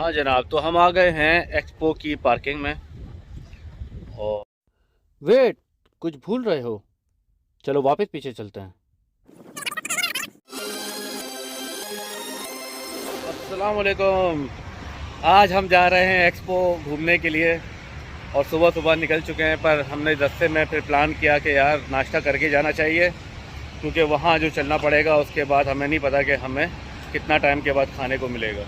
हाँ जनाब, तो हम आ गए हैं एक्सपो की पार्किंग में। और वेट, कुछ भूल रहे हो। चलो वापस पीछे चलते हैं। अस्सलाम वालेकुम। आज हम जा रहे हैं एक्सपो घूमने के लिए और सुबह सुबह निकल चुके हैं, पर हमने रास्ते में फिर प्लान किया कि यार नाश्ता करके जाना चाहिए, क्योंकि वहाँ जो चलना पड़ेगा उसके बाद हमें नहीं पता कि हमें कितना टाइम के बाद खाने को मिलेगा।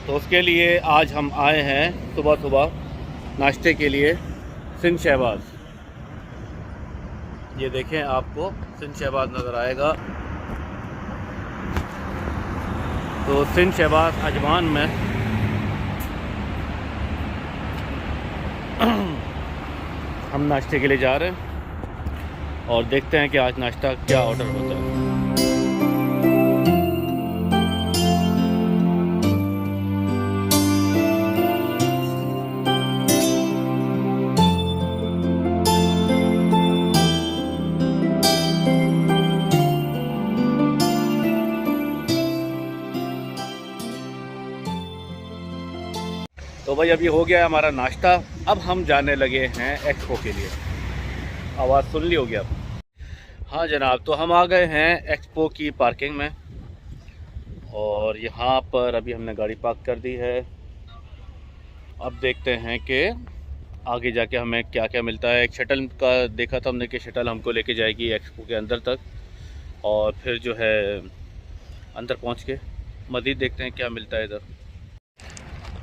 तो उसके लिए आज हम आए हैं सुबह सुबह नाश्ते के लिए सिंध शहबाज। ये देखें, आपको सिंध शहबाज नज़र आएगा। तो सिंध शहबाज अजमान में हम नाश्ते के लिए जा रहे हैं और देखते हैं कि आज नाश्ता क्या ऑर्डर होता है। तो भाई अभी हो गया है हमारा नाश्ता। अब हम जाने लगे हैं एक्सपो के लिए। आवाज़ सुन ली होगी अब। हाँ जनाब, तो हम आ गए हैं एक्सपो की पार्किंग में और यहाँ पर अभी हमने गाड़ी पार्क कर दी है। अब देखते हैं कि आगे जाके हमें क्या क्या मिलता है। एक शटल का देखा था हमने कि शटल हमको लेके जाएगी एक्सपो के अंदर तक, और फिर जो है अंदर पहुँच के मज़ीद देखते हैं क्या मिलता है इधर।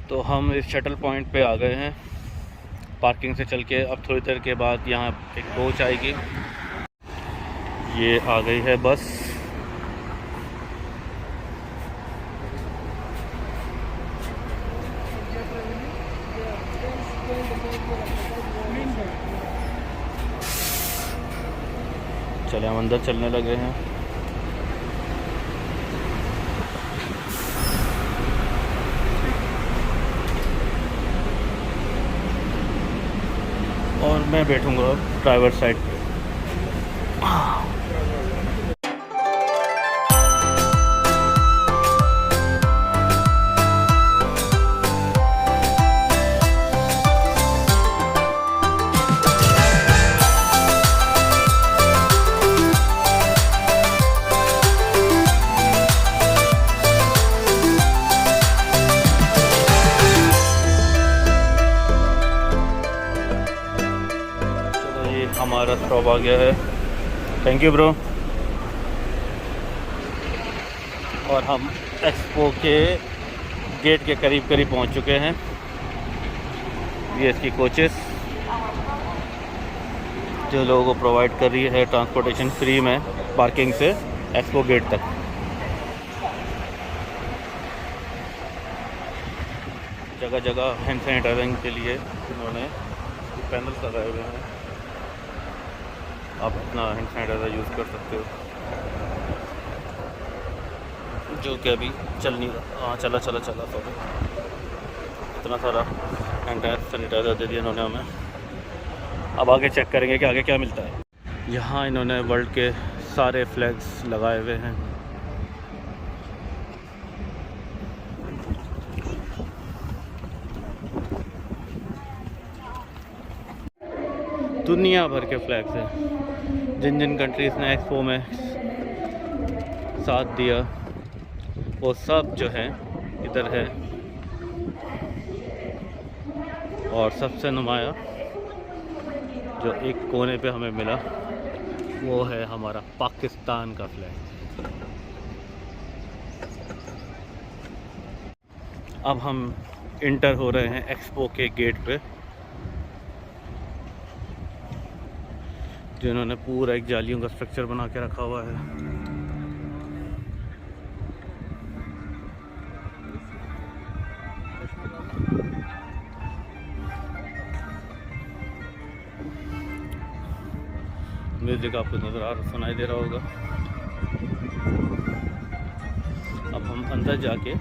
तो हम इस शटल पॉइंट पे आ गए हैं पार्किंग से चल के। अब थोड़ी देर के बाद यहाँ एक कोच आएगी। ये आ गई है बस। चले हम अंदर चलने लगे हैं। और मैं बैठूंगा ड्राइवर साइड पे। हमारा स्टॉप आ गया है। Thank you bro. और हम एक्सपो के गेट के करीब पहुंच चुके हैं। ये इसकी कोचेस जो लोगों को प्रोवाइड कर रही है ट्रांसपोर्टेशन फ्री में पार्किंग से एक्सपो गेट तक। जगह जगह हैंड सैनिटाइजिंग के लिए उन्होंने पैनल्स लगाए हुए हैं। आप अपना हैंड सैनिटाइज़र यूज़ कर सकते हो, जो कि अभी चल नहीं रहा। हाँ चला सॉरी। इतना सारा हैंड सैनिटाइज़र दे दिया इन्होंने हमें। अब आगे चेक करेंगे कि आगे क्या मिलता है। यहाँ इन्होंने वर्ल्ड के सारे फ्लैग्स लगाए हुए हैं। दुनिया भर के फ्लैग्स हैं। जिन जिन कंट्रीज़ ने एक्सपो में साथ दिया वो सब जो है इधर है। और सबसे नुमाया जो एक कोने पे हमें मिला वो है हमारा पाकिस्तान का फ्लैग। अब हम इंटर हो रहे हैं एक्सपो के गेट पे, जो इन्होंने पूरा एक जालियों का स्ट्रक्चर बना के रखा हुआ है। म्यूजिक आपको सुनाई दे रहा होगा। अब हम अंदर जाके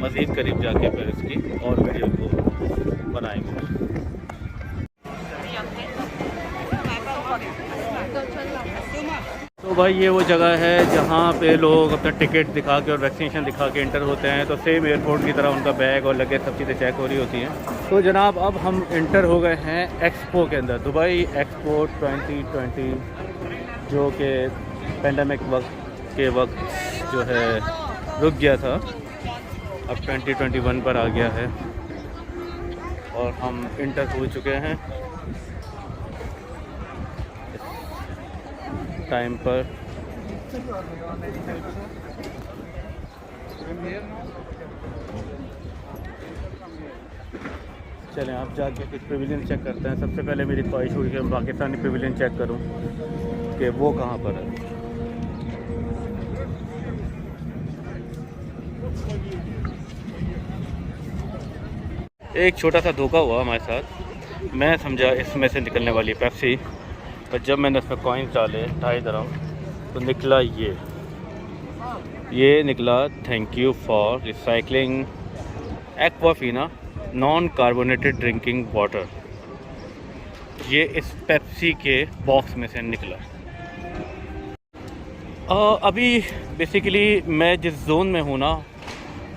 मज़ीद करीब जाके फिर इसकी और वीडियो को बनाएंगे। तो भाई ये वो जगह है जहाँ पे लोग अपना टिकट दिखा के और वैक्सीनेशन दिखा के इंटर होते हैं। तो सेम एयरपोर्ट की तरह उनका बैग और लगेज सब चीज़ें चेक हो रही होती हैं। तो जनाब अब हम इंटर हो गए हैं एक्सपो के अंदर, दुबई एक्सपो 2020, जो कि पेंडेमिक के वक्त जो है रुक गया था, अब 2021 पर आ गया है और हम इंटर हो चुके हैं टाइम पर। चलें आप जाके कुछ पेविलियन चेक करते हैं। सबसे पहले मेरी ख्वाहिश हुई कि मैं पाकिस्तानी पेविलियन चेक करूं कि वो कहाँ पर है। एक छोटा सा धोखा हुआ हमारे साथ। मैं समझा इसमें से निकलने वाली पेप्सी, पर जब मैंने उसमें कॉइन्स डाले 2.5 दिरहम तो निकला ये निकला thank you for recycling Aquafina non carbonated drinking water. ये इस पेप्सी के बॉक्स में से निकला। अभी बेसिकली मैं जिस जोन में हूँ ना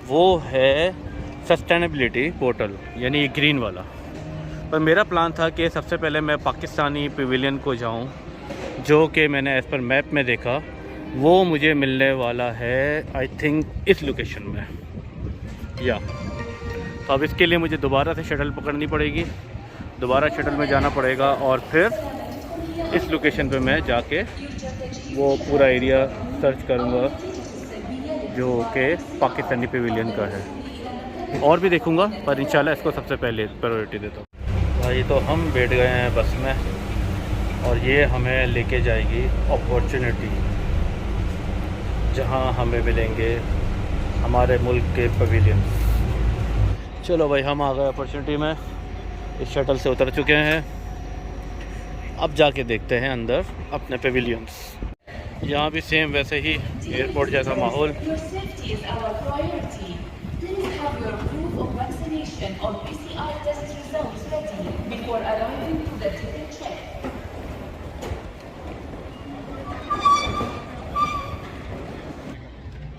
वो है सस्टेनेबिलिटी पोर्टल, यानी ग्रीन वाला। पर मेरा प्लान था कि सबसे पहले मैं पाकिस्तानी पेविलियन को जाऊं, जो कि मैंने एज़ पर मैप में देखा वो मुझे मिलने वाला है आई थिंक इस लोकेशन में या। तो अब इसके लिए मुझे दोबारा से शटल पकड़नी पड़ेगी, दोबारा शटल में जाना पड़ेगा और फिर इस लोकेशन पे मैं जाके वो पूरा एरिया सर्च करूँगा जो कि पाकिस्तानी पेविलियन का है। और भी देखूँगा पर इंशाल्लाह इसको सबसे पहले प्रायोरिटी देता हूँ। भाई तो हम बैठ गए हैं बस में और ये हमें लेके जाएगी अपॉर्चुनिटी, जहाँ हमें मिलेंगे हमारे मुल्क के पेविलियन। चलो भाई हम आ गए अपॉर्चुनिटी में, इस शटल से उतर चुके हैं। अब जाके देखते हैं अंदर अपने पेविलियंस। यहाँ भी सेम वैसे ही एयरपोर्ट जैसा माहौल।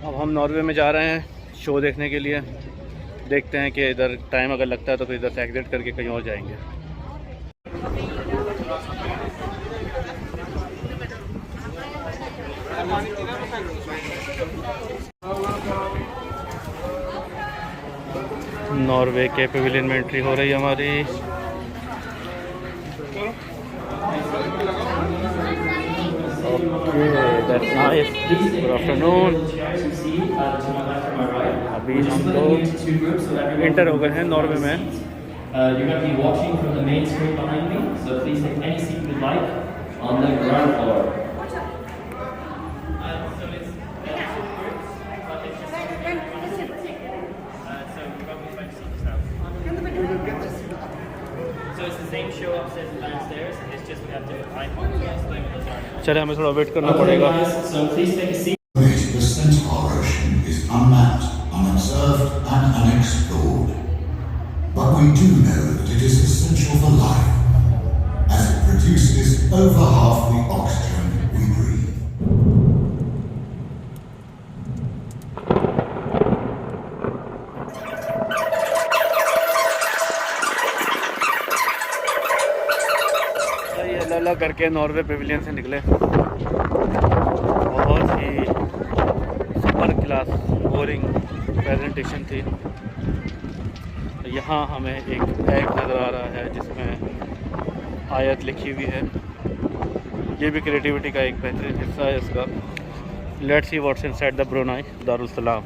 अब हम नॉर्वे में जा रहे हैं शो देखने के लिए। देखते हैं कि इधर टाइम अगर लगता है तो फिर इधर से एग्जिट करके कहीं और जाएंगे। नॉर्वे के पेविलियन में एंट्री हो रही है हमारी। Okay that's nice. Good afternoon. अभी हम लोग इंटर हो गए हैं नॉर्वे में। You're going to be watching from the main screen behind me, so please take any seat you'd like on the ground floor. So it's the same show upstairs and downstairs, it's just we have different icons. चले हमें थोड़ा wait करना पड़ेगा। So please take a seat. The Centaur Ocean is unmapped, unobserved and unexplored. But we do know that it is essential for life, as it produces over half the oxygen we breathe. ये अल्लाह करके Norway Pavilion से निकले। बहुत ही super class boring presentation थी। यहाँ हमें एक tag नज़र आ रहा है जिसमें आयत लिखी हुई है। ये भी क्रिएटिविटी का एक बेहतरीन हिस्सा है इसका। Let's see what's inside the Brunei Darul सलाम।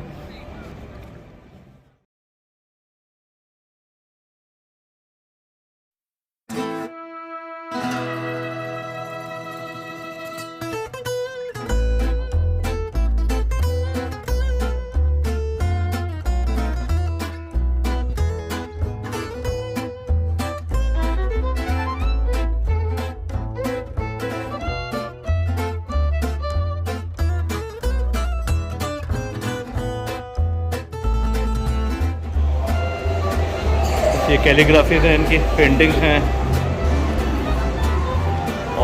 ये कैलीग्राफीज हैं, इनकी पेंटिंग्स हैं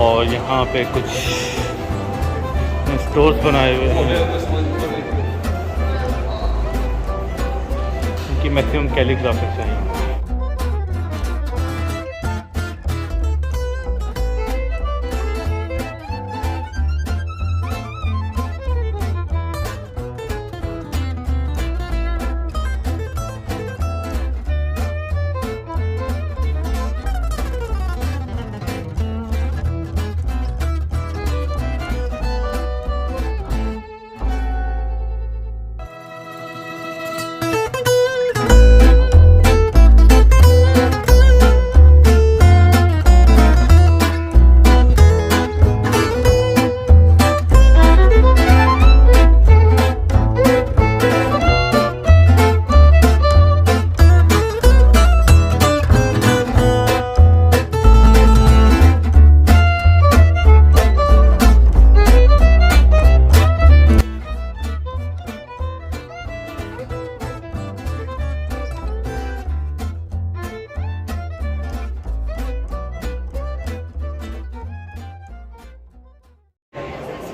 और यहाँ पे कुछ स्टोर्स बनाए हुए हैं। इनकी मैक्सिमम कैलीग्राफिक्स हैं।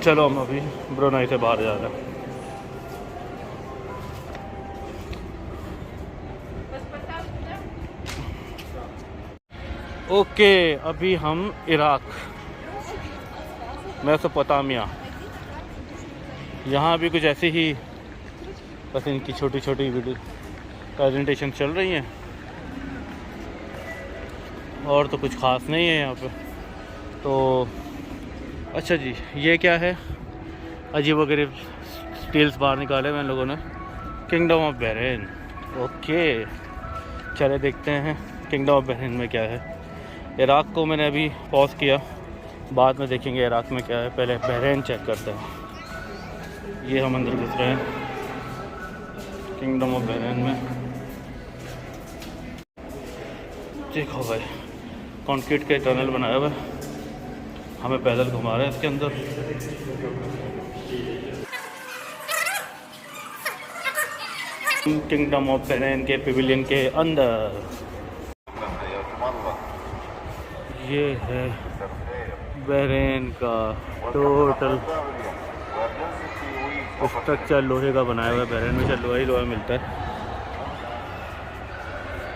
चलो हम अभी ब्रुनेई से बाहर जा रहे हैं। ओके, अभी हम इराक मेसोपोटामिया, यहाँ भी कुछ ऐसी ही बस इनकी छोटी छोटी वीडियो प्रेजेंटेशन चल रही हैं और तो कुछ ख़ास नहीं है यहाँ पे। तो अच्छा जी, ये क्या है? अजीबोगरीब स्टील्स बाहर निकाले हुए इन लोगों ने। Kingdom of Bahrain. ओके, चले देखते हैं किंगडम ऑफ बहरीन में क्या है। इराक को मैंने अभी पॉज किया, बाद में देखेंगे इराक में क्या है। पहले बहरीन चेक करते हैं। ये हम अंदर घुस रहे हैं किंगडम ऑफ बहरीन में। देखो भाई, कंक्रीट के टनल बनाया हुआ है, हमें पैदल घुमा रहे हैं इसके अंदर। किंगडम ऑफ बहरीन के पेविलियन के अंदर ये है बहरीन का टोटल स्ट्रक्चर। लोहे का बनाया हुआ है, बहरीन में लोहा ही लोहा मिलता है।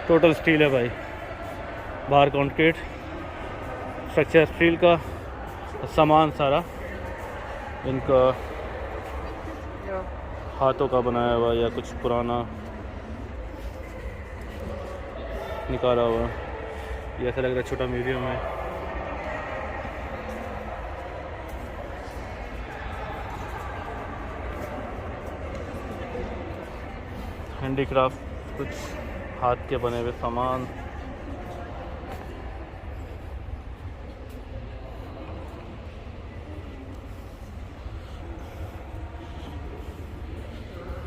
टोटल स्टील है भाई, बाहर कंक्रीट, स्ट्रक्चर स्टील का, सामान सारा इनका हाथों का बनाया हुआ या कुछ पुराना निकाला हुआ। ये ऐसा लग रहा है छोटा म्यूजियम है। हैंडीक्राफ्ट, कुछ हाथ के बने हुए सामान।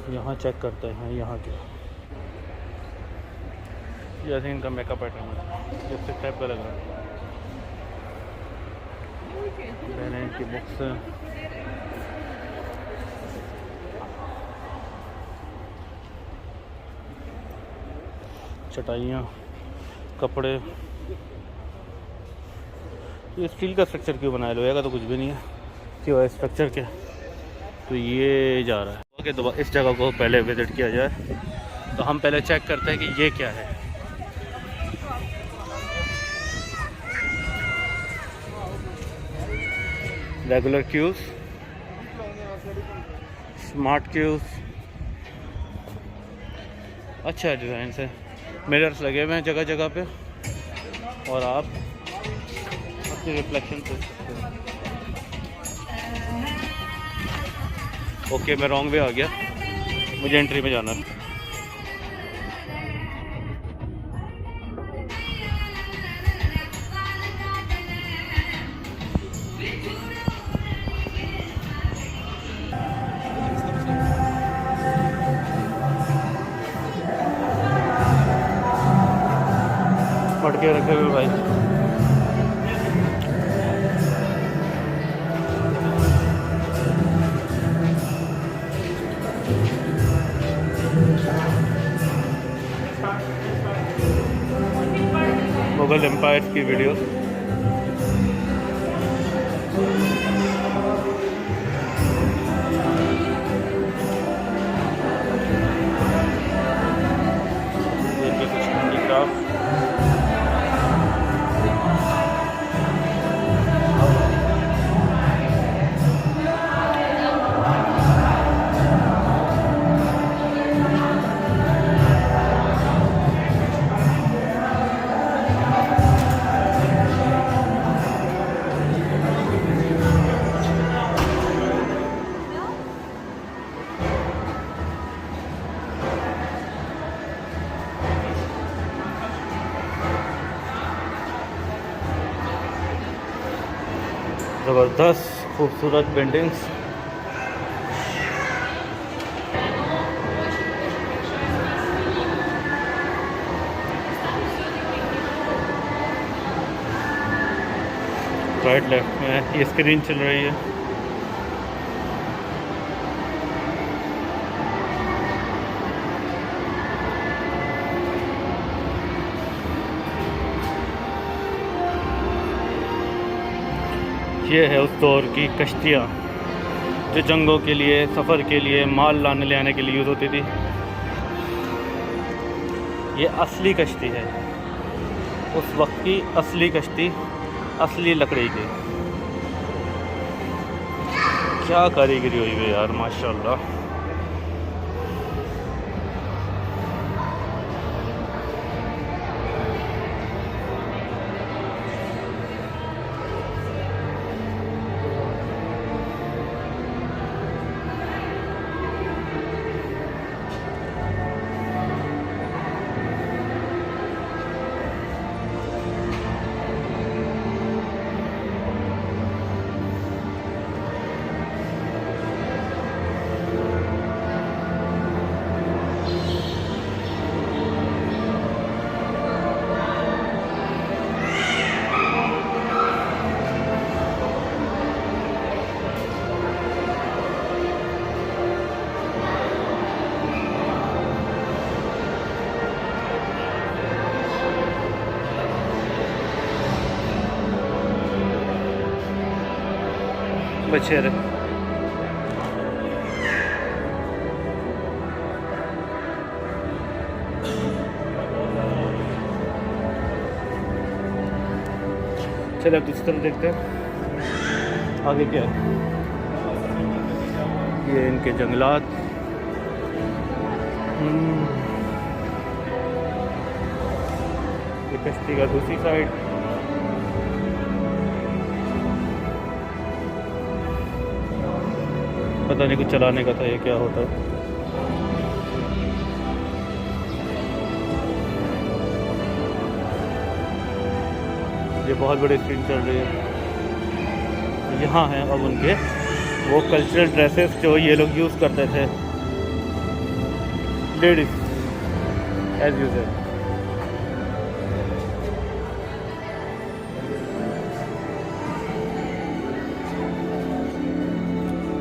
यहाँ चेक करते हैं यहाँ के, जैसे इनका मेकअप पैटर्न है, जिससे टाइप का लग रहा है। मैंने इनकी बुक्स, चटाइयाँ, कपड़े। ये स्टील का स्ट्रक्चर क्यों बनाया? लोहे का तो कुछ भी नहीं है सिवाय स्ट्रक्चर के। तो ये जा रहा है। ओके, तो इस जगह को पहले विज़िट किया जाए। तो हम पहले चेक करते हैं कि ये क्या है। रेगुलर क्यूज, स्मार्ट क्यूज, अच्छा डिज़ाइन है। मिरर्स लगे हुए हैं जगह जगह पे और आप अपनी रिफ्लेक्शन देख सकते हो। ओके, मैं रॉन्ग वे आ गया, मुझे एंट्री में जाना है। मटके रखे हुए भाई। मुगल एम्पायर की वीडियो। ज़बरदस्त खूबसूरत पेंटिंग्स। राइट लेफ्ट में ये स्क्रीन चल रही है। ये है उस दौर की कश्तियाँ जो जंगों के लिए, सफ़र के लिए, माल लाने ले आने के लिए यूज़ होती थी। ये असली कश्ती है, उस वक्त की असली कश्ती, असली लकड़ी की। क्या कारीगरी हुई है यार, माशाल्लाह। बचेरे चलो अब दूसरी तरफ देखते हैं आगे क्या है। ये इनके जंगलात, ये कश्ती का दूसरी साइड। पता नहीं कुछ चलाने का था, ये क्या होता है। ये बहुत बड़ी स्क्रीन चल रही है। यहाँ हैं अब उनके वो कल्चरल ड्रेसेस जो ये लोग यूज़ करते थे, लेडीज एज यूजर।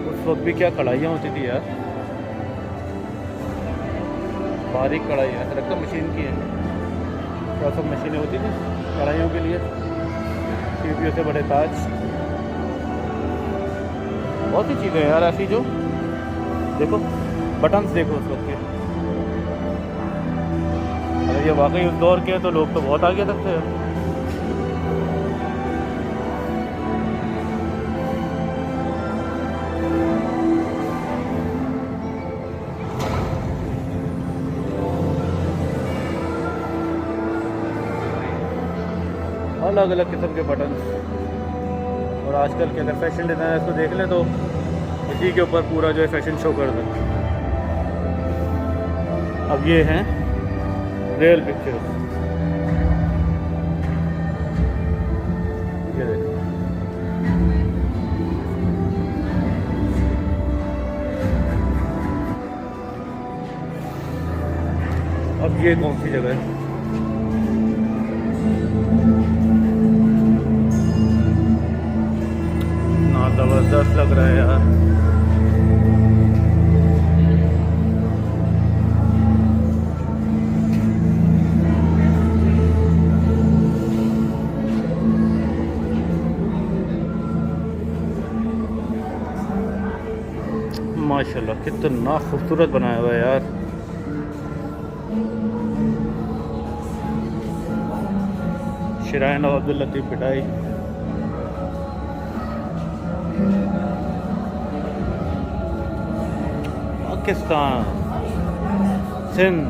उस वक्त भी क्या कढ़ाइयाँ होती थी यार, बारीक कढ़ाइयाँ, ऐसा लगता मशीन की है। क्या सब मशीनें होती थी कढ़ाइयों के लिए, सीपियों से बड़े ताज, बहुत सी चीज़ें यार ऐसी जो देखो, बटन्स देखो उस वक्त के। अगर ये वाकई उस दौर के हैं तो लोग तो बहुत आगे तक थे। अलग अलग किस्म के बटन। और आजकल के अगर फैशन डिज़ाइनर्स को देख लें तो इसी के ऊपर पूरा जो है फैशन शो कर दें। अब ये हैं रियल पिक्चर्स, ये देखो। अब ये कौन सी जगह है? ज़बरदस्त लग रहा है यार। माशाल्लाह कितना खूबसूरत बनाया हुआ है यार। शिराइन ऑफ अब्दुल लतीफ़ पिटाई। पाकिस्तान, सिंध।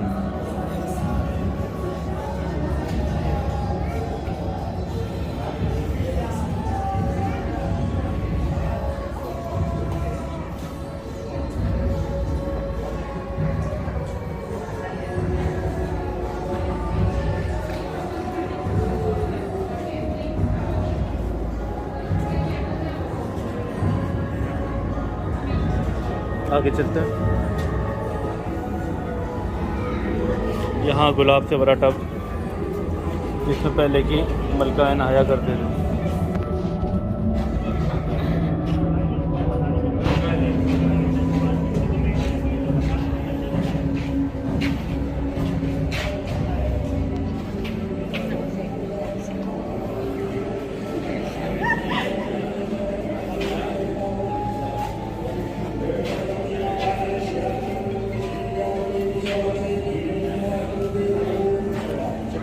आगे चलते हैं। यहाँ गुलाब से भरा टब जिसमें पहले की मलकाएँ नहाया करते थे।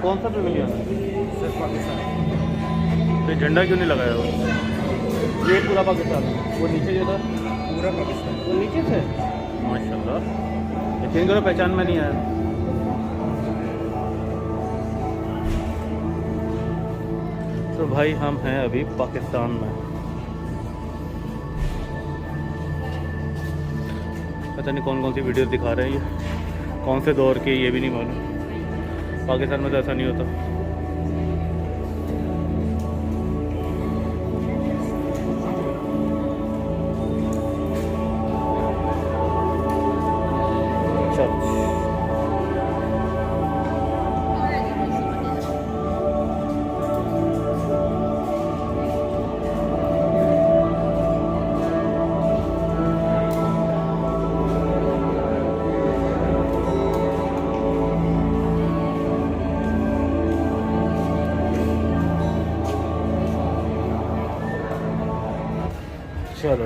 कौन सा पेविलियन है? सिर्फ पाकिस्तान। तो झंडा क्यों नहीं लगाया वो? ये पूरा पाकिस्तान, वो नीचे जो था पूरा पाकिस्तान, वो नीचे से माशाल्लाह। यकीन करो पहचान में नहीं आया। तो भाई हम हैं अभी पाकिस्तान में। पता नहीं कौन कौन सी वीडियो दिखा रहे हैं ये, कौन से दौर के, ये भी नहीं मालूम। पाकिस्तान में तो ऐसा नहीं होता। चलो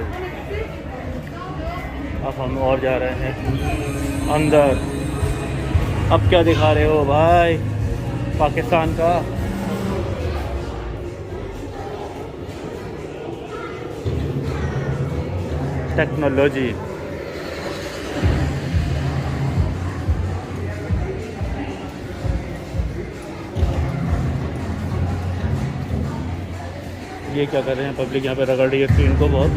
अब हम और जा रहे हैं अंदर। अब क्या दिखा रहे हो भाई पाकिस्तान का? टेक्नोलॉजी। ये क्या कर रहे हैं पब्लिक यहाँ पे, रगड़ रही है स्क्रीन को बहुत।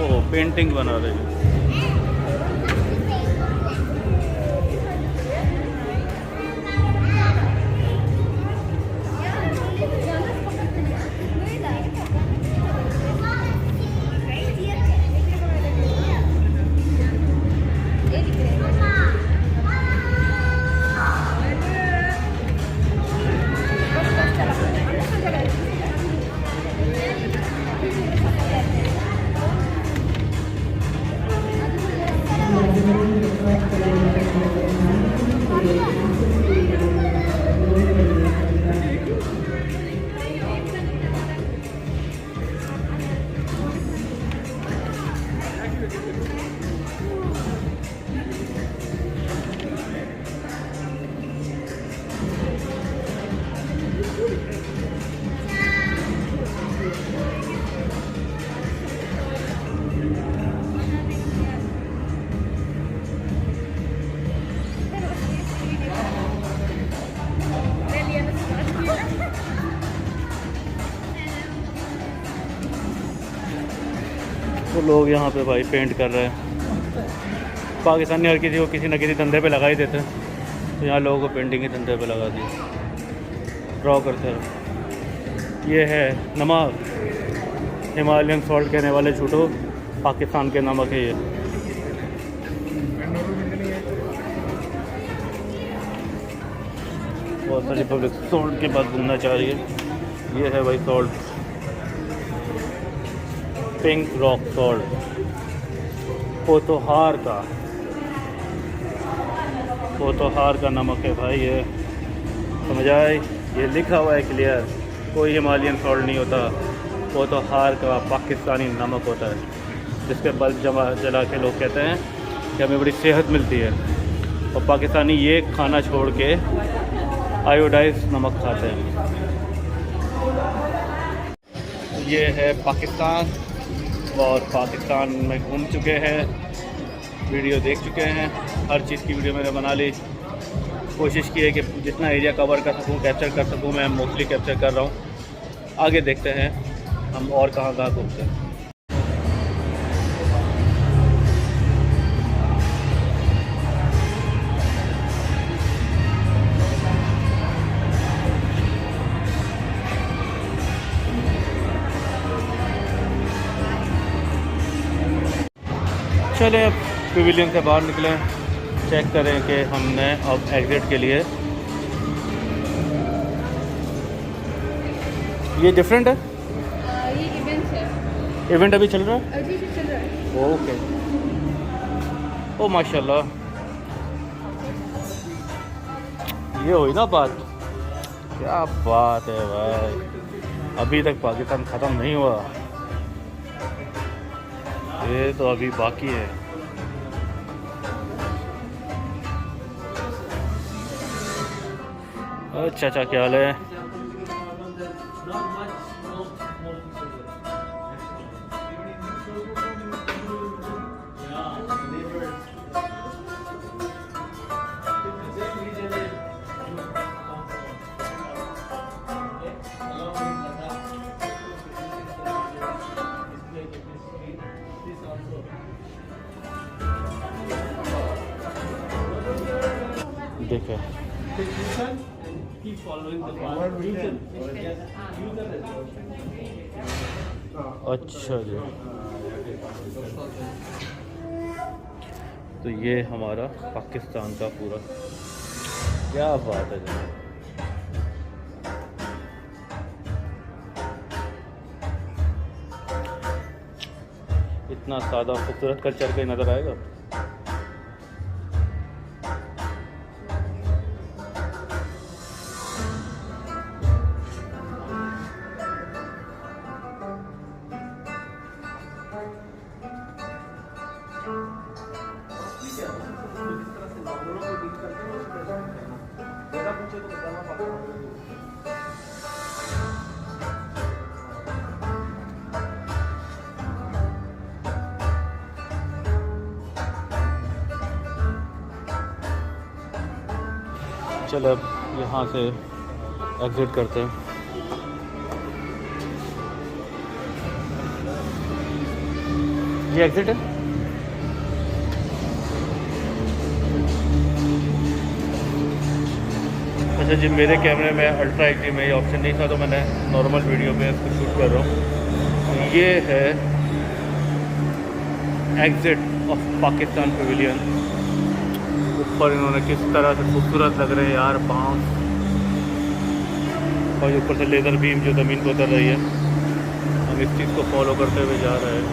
ओह पेंटिंग बना रही है। तो लोग यहाँ पे भाई पेंट कर रहे हैं। पाकिस्तानी हर किसी को किसी न किसी धंधे पे लगा ही देते हैं, तो यहाँ लोगों को पेंटिंग के धंधे पे लगा दिए, ड्रॉ करते हैं। ये है नमक, हिमालयन सॉल्ट कहने वाले झूठो, पाकिस्तान के नमक है ये। बहुत सारी पब्लिक सॉल्ट के बाद घूमना चाह रही है। ये है भाई सॉल्ट, पिंक रॉक सॉल्ट, पोतोहार का नमक है भाई ये, समझ आए? ये लिखा हुआ है क्लियर, कोई हिमालयन सॉल्ट नहीं होता, पोतोहार का पाकिस्तानी नमक होता है, जिसके बल्ब जला के लोग कहते हैं कि हमें बड़ी सेहत मिलती है। और पाकिस्तानी ये खाना छोड़ के आयोडाइज नमक खाते हैं। ये है पाकिस्तान, और पाकिस्तान में घूम चुके हैं, वीडियो देख चुके हैं, हर चीज़ की वीडियो मैंने बना ली। कोशिश की है कि जितना एरिया कवर कर सकूं, कैप्चर कर सकूं, मैं मोस्टली कैप्चर कर रहा हूं। आगे देखते हैं हम और कहाँ घूमते हैं। चले अब पेविलियन से बाहर निकले, चेक करें कि हमने अब एग्ज़िट के लिए, ये डिफरेंट है, ये इवेंट है। इवेंट अभी चल रहा है। अभी से चल रहा है। ओके, ओ माशाल्लाह, ये हुई ना बात, क्या बात है भाई, अभी तक पाकिस्तान ख़त्म नहीं हुआ, ये तो अभी बाकी है। चाचा क्या हाल है? देखे अच्छा जी, तो ये हमारा पाकिस्तान का पूरा, क्या बात है जी। इतना सादा खूबसूरत कल्चर कहीं नज़र आएगा। चलो अब यहाँ से एग्ज़िट करते हैं। ये एग्ज़िट है। अच्छा जी, मेरे कैमरे में अल्ट्रा एचडी में ये ऑप्शन नहीं था, तो मैंने नॉर्मल वीडियो पे इसको शूट कर रहा हूँ। ये है एग्ज़िट ऑफ पाकिस्तान पेविलियन। ऊपर इन्होंने किस तरह से खूबसूरत लग रहे हैं यार बांस, और ऊपर से लेज़र बीम जो ज़मीन पर उतर रही है। हम इस चीज़ को फॉलो करते हुए जा रहे हैं।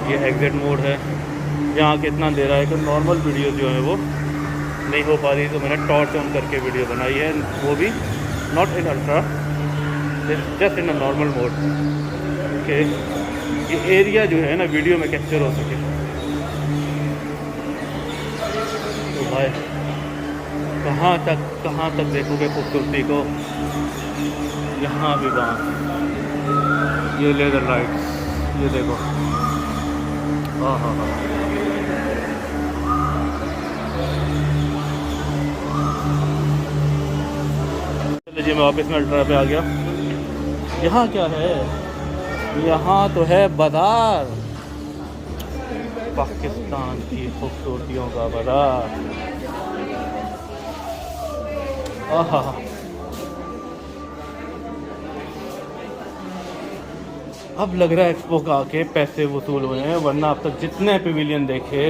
ये एग्ज़िट मोड है। यहाँ कितना अंधेरा है कि नॉर्मल वीडियो जो है वो नहीं हो पा रही, तो मैंने टॉर्च ऑन करके वीडियो बनाई है, वो भी not in ultra, just in a normal mode, okay. ये एरिया जो है ना वीडियो में कैप्चर हो सके। तो भाई कहाँ तक देखोगे खूबसूरती को। यहाँ भी बात, ये लेज़र लाइट्स, ये देखो, हाँ हाँ हाँ। चलिए जी, मैं वापस में अल्ट्रा पे आ गया। यहाँ क्या है? यहाँ तो है बाज़ार, पाकिस्तान की खूबसूरतियों का बाज़ार। आहा, अब लग रहा है एक्सपो का आके पैसे वसूल हुए हैं, वरना अब तक जितने पेविलियन देखे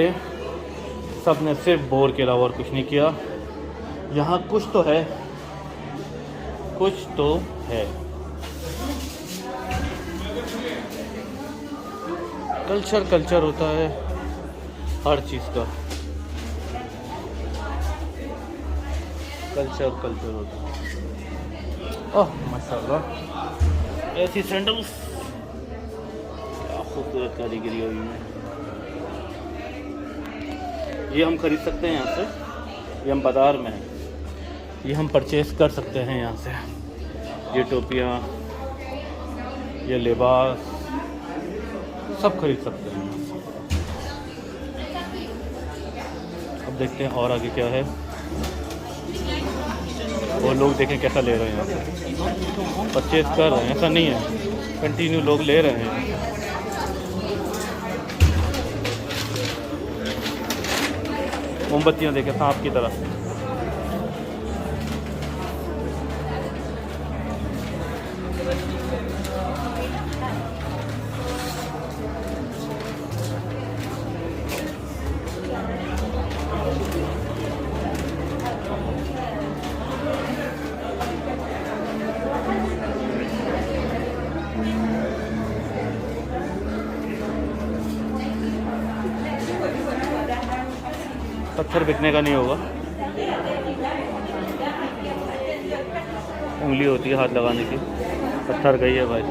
सब ने सिर्फ बोर के अलावा और कुछ नहीं किया। यहाँ कुछ तो है, कुछ तो है। कल्चर होता है हर चीज़ का, कल्चर होता है। ओह माशाल्लाह, ऐसी सैंडल्स, क्या खूबसूरत कारीगरी हुई है। ये हम खरीद सकते हैं यहाँ से, ये हम बाज़ार में हैं, ये हम परचेज़ कर सकते हैं यहाँ से। ये टोपियाँ, ये लिबास, सब खरीद सकते हैं। अब देखते हैं और आगे क्या है। वो लोग देखें कैसा ले रहे हैं, यहाँ से परचेज़ कर रहे हैं, ऐसा नहीं है, कंटिन्यू लोग ले रहे हैं। मोमबत्तियाँ देखें सांप की तरह। पत्थर बिकने का नहीं होगा, उंगली होती है हाथ लगाने की, पत्थर गई है भाई।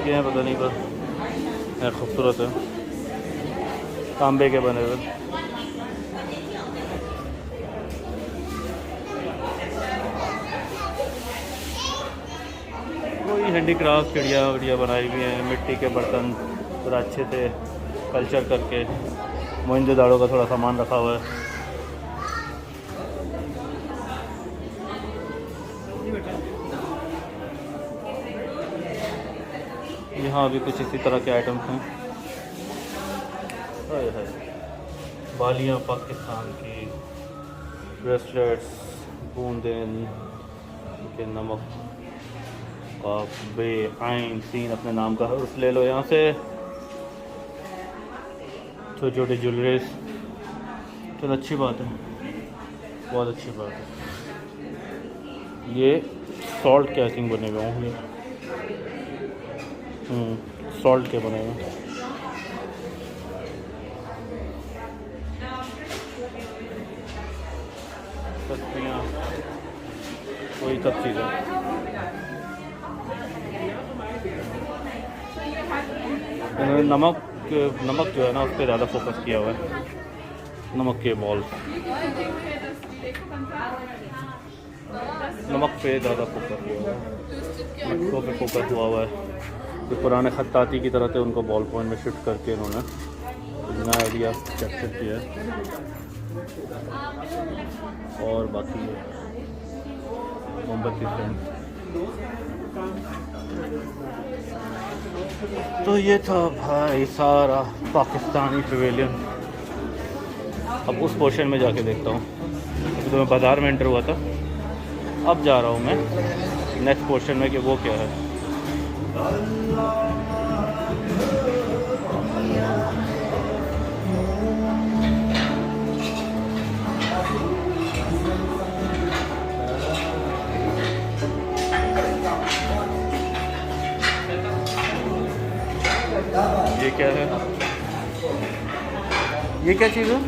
ये है पता नहीं, पर है खूबसूरत है, तांबे के बने हुए। कोई हैंडीक्राफ्ट चिड़िया विड़िया बनाई हुई हैं, मिट्टी के बर्तन पूरा अच्छे से कल्चर करके, मोइंजोदाड़ो का थोड़ा सामान रखा हुआ है। यहाँ भी कुछ इसी तरह के आइटम्स हैं। हाय हाय, बालियाँ पाकिस्तान की, ब्रेसलेट्स, बूंदेन के, नमक का बे आइन सीन अपने नाम का उस ले लो यहाँ से। छोटे छोटे ज्वेलरीज, चलो अच्छी बात है, बहुत अच्छी बात है। ये सॉल्ट के आई थिंक बने हुए होंगे, सॉल्ट के बने हुए। तस्वीरें, वही सब चीज़ें। इन्होंने नमक जो है ना उस पर ज़्यादा फोकस किया हुआ है, नमक के बॉल्स, नमक पे ज़्यादा फोकस किया हुआ है, मटकों पे फोकस हुआ हुआ है। जो पुराने खत्ताती की तरह थे उनको बॉल पॉइंट में शिफ्ट करके इन्होंने नया आइडिया कैप्चर किया है। और बाकी मोमबत्ती स्टैंड। तो ये था भाई सारा पाकिस्तानी पवेलियन। अब उस पोर्शन में जाके देखता हूँ। अभी तो मैं बाज़ार में एंटर हुआ था, अब जा रहा हूँ मैं नेक्स्ट पोर्शन में कि वो क्या है। ये क्या है? ये क्या चीज़ है?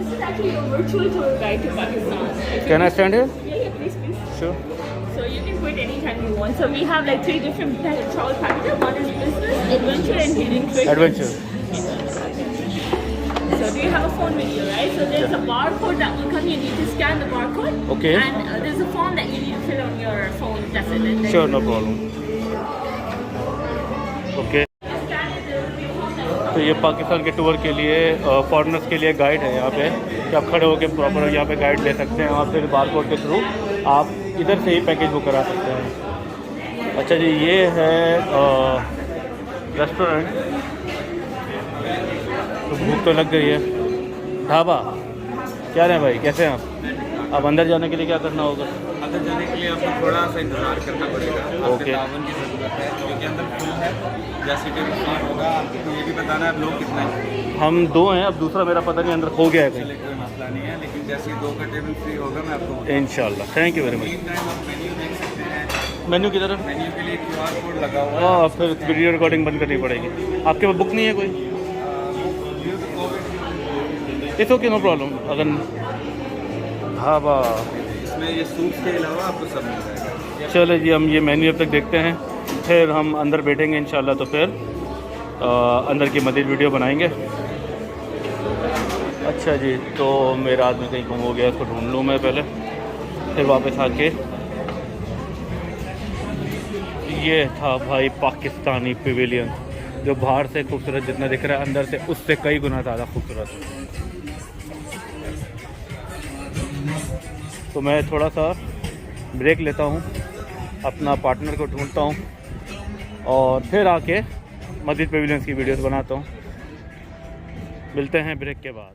This is actually a virtual tour guide to Pakistan. Can I stand here? Yeah, please. Sure. So you can quit anytime you want. So we have like 3 different travel packages. One is business, adventure, and hidden treasure. Adventure. So do you have a phone with you, right? So there's a barcode that will come. You need to scan the barcode. Okay. And there's a form that you need to fill on your phone. That's it. And then Sure, no problem. Okay. तो ये पाकिस्तान के tour के लिए foreigners के लिए guide है यहाँ पे, कि आप खड़े होकर प्रॉपर यहाँ पे गाइड ले सकते हैं और फिर बारकोड के थ्रू आप इधर से ही पैकेज बुक करा सकते हैं। अच्छा जी, ये है रेस्टोरेंट। तो भूख तो लग गई है। ढाबा क्या है भाई, कैसे हैं आप? अब अंदर जाने के लिए क्या करना होगा? अंदर जाने के लिए आपको थोड़ा सा इंतजार करना पड़ेगा। ओके। तावन की ज़रूरत है क्योंकि अंदर फुल है। जैसे टेबल फ्री होगा, आपको ये भी बताना है आप लोग कितना है। हम 2 हैं, अब दूसरा मेरा पता नहीं अंदर खो गया है चले, कहीं। कोई मसला नहीं है, लेकिन जैसे ही 2 का टेबल फ्री होगा मैं आपको इंशाल्लाह। Thank you very much. Mean time आप मेन्यू देख सकते हैं। मेन्यू की तरफ? मेन्यू के लिए QR कोड लगा हुआ है। हाँ, फिर वीडियो रिकॉर्डिंग बंद करनी पड़ेगी। आपके पास बुक नहीं है कोई? It's okay, no problem. अगर ढाबा, इसमें ये सूप के अलावा आपको सब मिल जाएगा। चलो जी, हम ये मेन्यू अब तक देखते हैं, फिर हम अंदर बैठेंगे इंशाल्लाह, तो फिर अंदर की मज़ीद वीडियो बनाएंगे। अच्छा जी, तो मेरा आदमी कहीं गुम हो गया, इसको ढूंढ लूँ मैं पहले, फिर वापस आके। ये था भाई पाकिस्तानी पवेलियन, जो बाहर से खूबसूरत जितना दिख रहा है, अंदर से उससे कई गुना ज़्यादा खूबसूरत है। तो मैं थोड़ा सा ब्रेक लेता हूँ, अपना पार्टनर को ढूंढता हूँ और फिर आके मस्जिद पवेलियंस की वीडियोस बनाता हूँ। मिलते हैं ब्रेक के बाद।